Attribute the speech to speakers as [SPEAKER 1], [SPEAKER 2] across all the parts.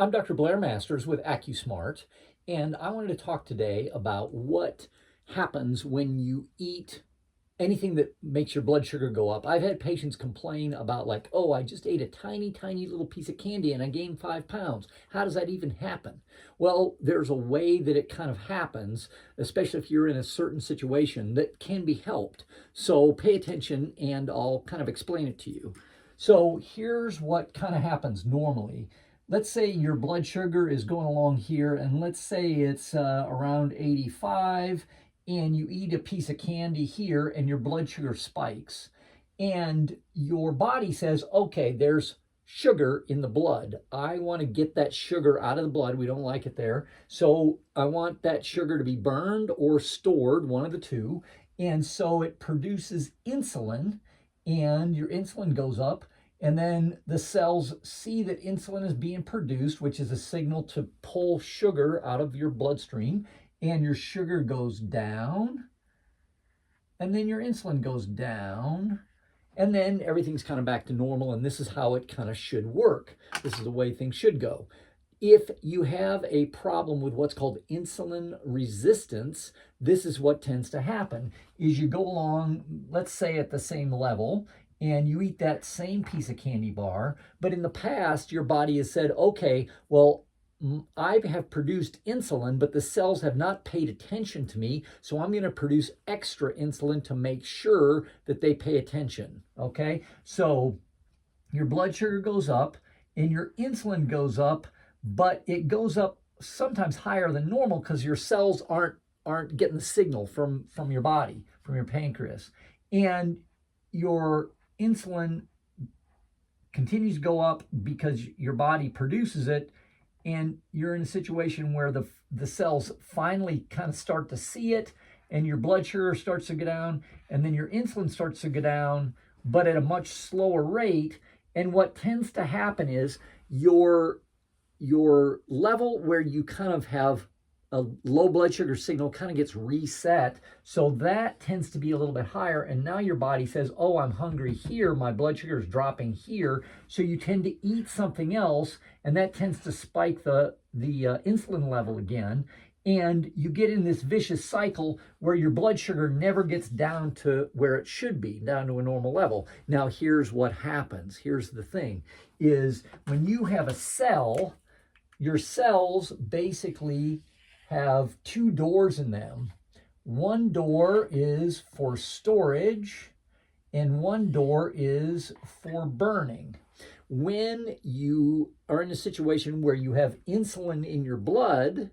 [SPEAKER 1] I'm Dr. Blair Masters with AccuSmart, and I wanted to talk today about what happens when you eat anything that makes your blood sugar go up. I've had patients complain about, like, oh, I just ate a tiny, tiny little piece of candy and I gained 5 pounds. How does that even happen? Well, there's a way that it kind of happens, especially if you're in a certain situation, that can be helped. So pay attention and I'll kind of explain it to you. So here's what kind of happens normally. Let's say your blood sugar is going along here, and let's say it's around 85, and you eat a piece of candy here and your blood sugar spikes. And your body says, okay, there's sugar in the blood. I want to get that sugar out of the blood. We don't like it there. So I want that sugar to be burned or stored, one of the two. And so it produces insulin, and your insulin goes up. And then the cells see that insulin is being produced, which is a signal to pull sugar out of your bloodstream. And your sugar goes down. And then your insulin goes down. And then everything's kind of back to normal. And this is how it kind of should work. This is the way things should go. If you have a problem with what's called insulin resistance, this is what tends to happen. Is you go along, let's say at the same level, and you eat that same piece of candy bar, but in the past, your body has said, okay, well, I have produced insulin, but the cells have not paid attention to me, so I'm going to produce extra insulin to make sure that they pay attention, okay? So your blood sugar goes up and your insulin goes up, but it goes up sometimes higher than normal because your cells aren't getting the signal from your body, from your pancreas. And your insulin continues to go up because your body produces it, and you're in a situation where the cells finally kind of start to see it, and your blood sugar starts to go down, and then your insulin starts to go down, but at a much slower rate. And what tends to happen is your level where you kind of have a low blood sugar signal kind of gets reset. So that tends to be a little bit higher. And now your body says, oh, I'm hungry here. My blood sugar is dropping here. So you tend to eat something else, and that tends to spike the insulin level again. And you get in this vicious cycle where your blood sugar never gets down to where it should be, down to a normal level. Now, here's what happens. Here's the thing, is when you have a cell, your cells basically have two doors in them. One door is for storage and one door is for burning. When you are in a situation where you have insulin in your blood,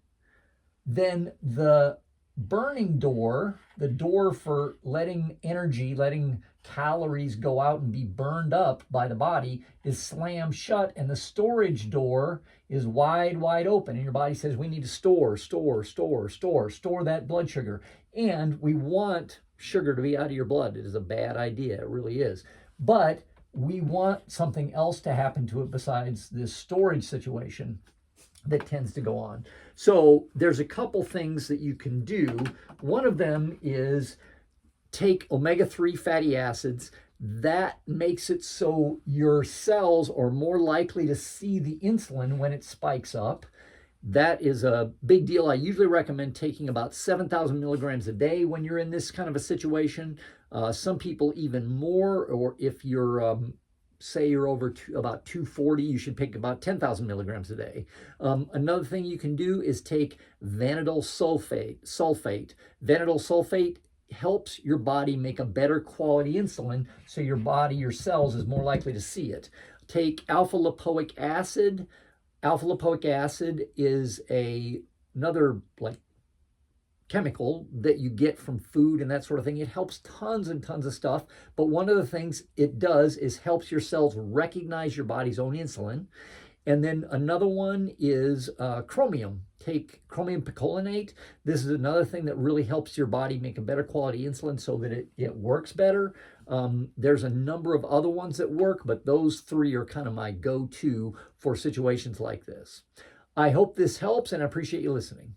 [SPEAKER 1] then the burning door, the door for letting energy, letting calories go out and be burned up by the body, is slammed shut, and the storage door is wide open, and your body says, we need to store that blood sugar. And we want sugar to be out of your blood. It is a bad idea, it really is. But we want something else to happen to it besides this storage situation that tends to go on. So there's a couple things that you can do. One of them is take omega-3 fatty acids. That makes it so your cells are more likely to see the insulin when it spikes up. That is a big deal. I usually recommend taking about 7,000 milligrams a day when you're in this kind of a situation. Some people even more, or if you're say you're over about 240, you should take about 10,000 milligrams a day. Another thing you can do is take vanadyl sulfate. Vanadyl sulfate helps your body make a better quality insulin, so your body, your cells, is more likely to see it. Take alpha lipoic acid. Alpha lipoic acid is another chemical that you get from food and that sort of thing. It helps tons and tons of stuff, but one of the things it does is helps your cells recognize your body's own insulin. And then another one is chromium. Take chromium picolinate. This is another thing that really helps your body make a better quality insulin so that it works better. There's a number of other ones that work, but those three are kind of my go-to for situations like this. I hope this helps, and I appreciate you listening.